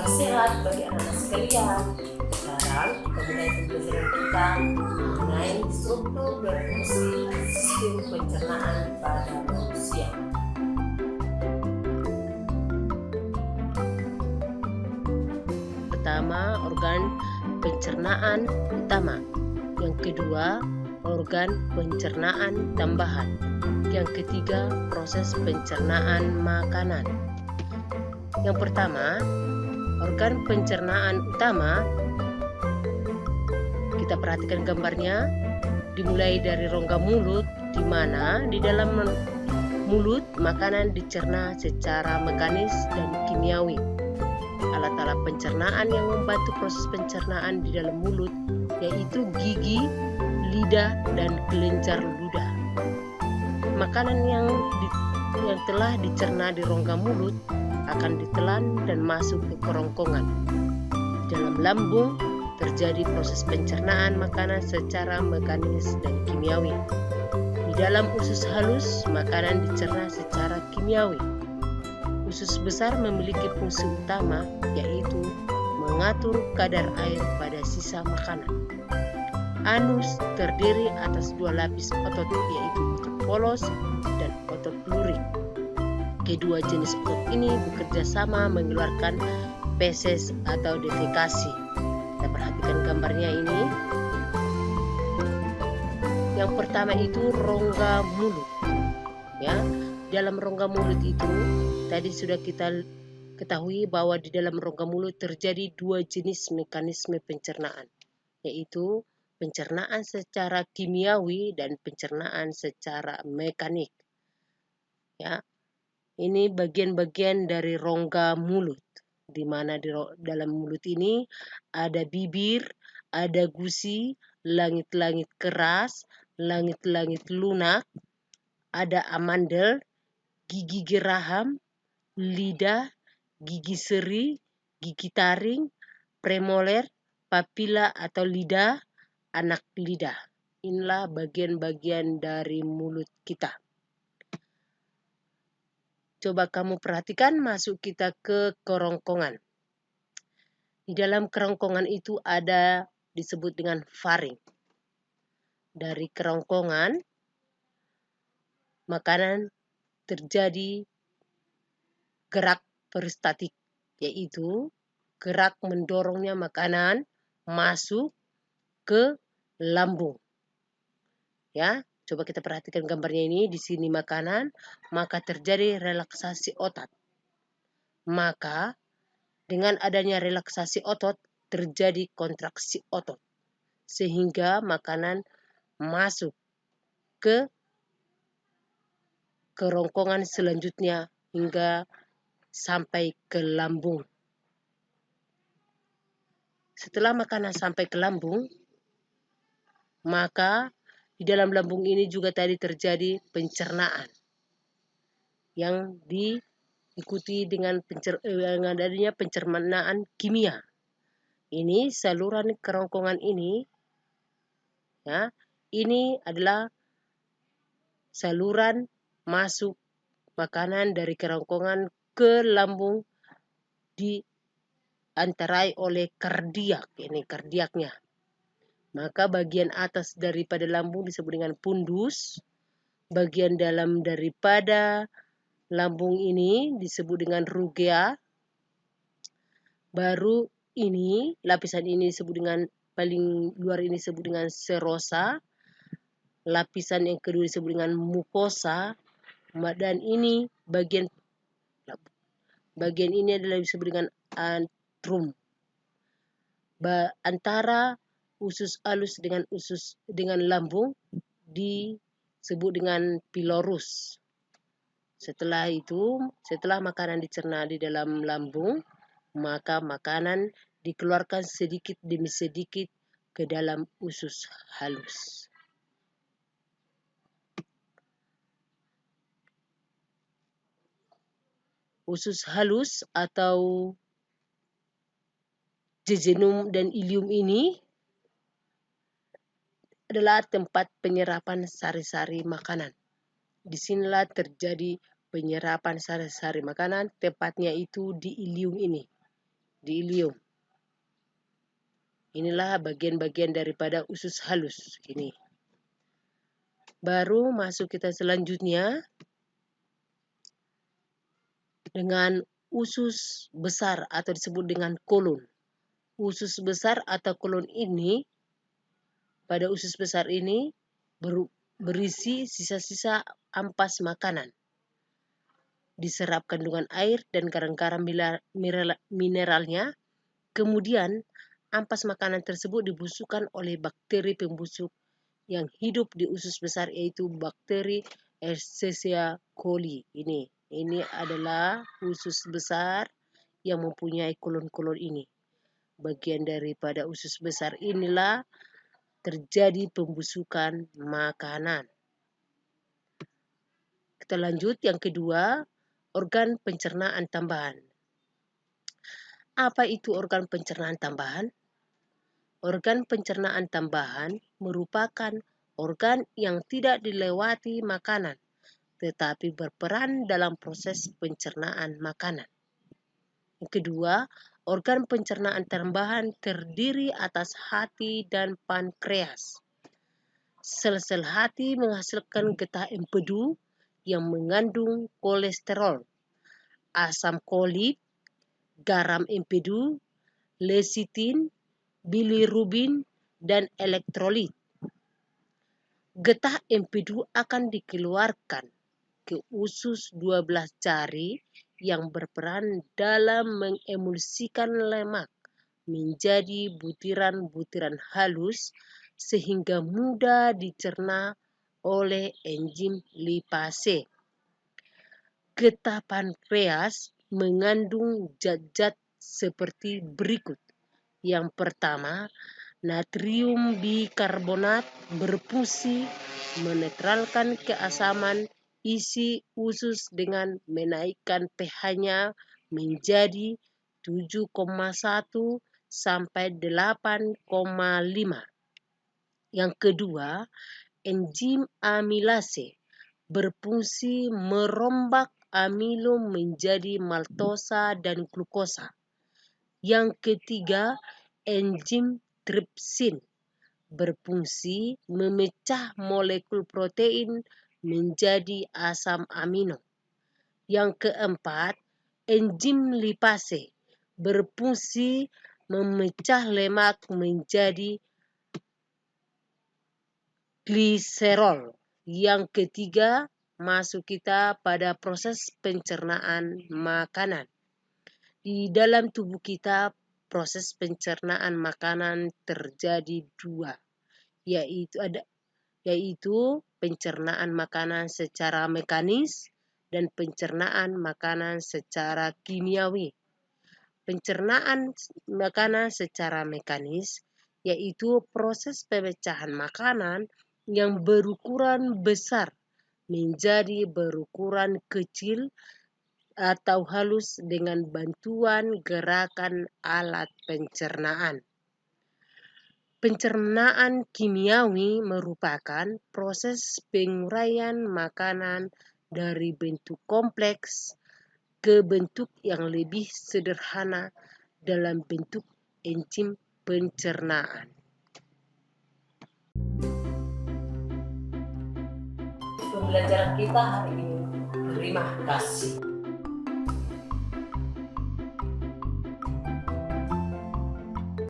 pagi sehat bagi anak-anak sekalian. Sekarang kita mulai pembelajaran kita mengenai struktur dan fungsi sistem pencernaan pada manusia. Pertama, organ pencernaan utama. Yang kedua, organ pencernaan tambahan. Yang ketiga, proses pencernaan makanan. Yang pertama, organ pencernaan utama. Kita perhatikan gambarnya, dimulai dari rongga mulut, di mana di dalam mulut makanan dicerna secara mekanis dan kimiawi. Alat-alat pencernaan yang membantu proses pencernaan di dalam mulut yaitu gigi, lidah, dan kelenjar ludah. Makanan yang telah dicerna di rongga mulut akan ditelan dan masuk ke kerongkongan. Di dalam lambung terjadi proses pencernaan makanan secara mekanis dan kimiawi. Di dalam usus halus makanan dicerna secara kimiawi. Usus besar memiliki fungsi utama yaitu mengatur kadar air pada sisa makanan. Anus terdiri atas dua lapis otot yaitu otot polos dan otot luring. Kedua jenis otot ini bekerja sama mengeluarkan feses atau defekasi. Kita perhatikan gambarnya ini. Yang pertama itu rongga mulut. Ya, dalam rongga mulut itu tadi sudah kita ketahui bahwa di dalam rongga mulut terjadi dua jenis mekanisme pencernaan, yaitu pencernaan secara kimiawi dan pencernaan secara mekanik. Ya, ini bagian-bagian dari rongga mulut, di mana di dalam mulut ini ada bibir, ada gusi, langit-langit keras, langit-langit lunak, ada amandel, gigi geraham, lidah, gigi seri, gigi taring, premolar, papila atau lidah, anak lidah. Inilah bagian-bagian dari mulut kita. Coba kamu perhatikan masuk kita ke kerongkongan. Di dalam kerongkongan itu ada disebut dengan faring. Dari kerongkongan makanan terjadi gerak peristatik, yaitu gerak mendorongnya makanan masuk ke lambung. Ya, coba kita perhatikan gambarnya ini. Di sini makanan, maka terjadi relaksasi otot. Maka dengan adanya relaksasi otot terjadi kontraksi otot sehingga makanan masuk ke kerongkongan selanjutnya hingga sampai ke lambung. Setelah makanan sampai ke lambung, maka di dalam lambung ini juga tadi terjadi pencernaan yang diikuti dengan adanya pencernaan kimia. Ini saluran kerongkongan ini, ya, ini adalah saluran masuk makanan dari kerongkongan ke lambung diantarai oleh kardiak, ini kardiaknya. Maka bagian atas daripada lambung disebut dengan pundus, bagian dalam daripada lambung ini disebut dengan rugea, baru ini lapisan ini disebut dengan paling luar ini disebut dengan serosa, lapisan yang kedua disebut dengan mukosa, dan ini bagian ini adalah disebut dengan antrum. Antara usus halus dengan lambung disebut dengan pilorus. Setelah itu, setelah makanan dicerna di dalam lambung, maka makanan dikeluarkan sedikit demi sedikit ke dalam usus halus. Usus halus atau jejunum dan ilium ini adalah tempat penyerapan sari-sari makanan. Disinilah terjadi penyerapan sari-sari makanan, tepatnya itu di ilium ini. di ileum. Inilah bagian-bagian daripada usus halus ini. Baru masuk kita selanjutnya dengan usus besar atau disebut dengan kolon. Usus besar atau kolon ini, pada usus besar ini berisi sisa-sisa ampas makanan. Diserap kandungan air dan garam-garam mineralnya. Kemudian ampas makanan tersebut dibusukkan oleh bakteri pembusuk yang hidup di usus besar, yaitu bakteri Escherichia coli. Ini adalah usus besar yang mempunyai kolon-kolon ini. Bagian daripada usus besar inilah terjadi pembusukan makanan. Kita lanjut yang kedua, organ pencernaan tambahan. Apa itu organ pencernaan tambahan? Organ pencernaan tambahan merupakan organ yang tidak dilewati makanan, tetapi berperan dalam proses pencernaan makanan. Yang kedua, organ pencernaan tambahan terdiri atas hati dan pankreas. Sel-sel hati menghasilkan getah empedu yang mengandung kolesterol, asam kolit, garam empedu, lecitin, bilirubin, dan elektrolit. Getah empedu akan dikeluarkan ke usus 12 jari yang berperan dalam mengemulsikan lemak menjadi butiran-butiran halus sehingga mudah dicerna oleh enzim lipase. Getah pankreas mengandung zat-zat seperti berikut. Yang pertama, natrium bikarbonat berfungsi menetralkan keasaman isi usus dengan menaikkan pH-nya menjadi 7,1 sampai 8,5. Yang kedua, enzim amilase berfungsi merombak amilo menjadi maltosa dan glukosa. Yang ketiga, enzim tripsin berfungsi memecah molekul protein menjadi asam amino. Yang keempat, enzim lipase berfungsi memecah lemak menjadi gliserol. Yang ketiga, masuk kita pada proses pencernaan makanan. Di dalam tubuh kita, proses pencernaan makanan terjadi dua, yaitu pencernaan makanan secara mekanis dan pencernaan makanan secara kimiawi. Pencernaan makanan secara mekanis yaitu proses pemecahan makanan yang berukuran besar menjadi berukuran kecil atau halus dengan bantuan gerakan alat pencernaan. Pencernaan kimiawi merupakan proses penguraian makanan dari bentuk kompleks ke bentuk yang lebih sederhana dalam bentuk enzim pencernaan. Pembelajaran kita hari ini. Terima kasih.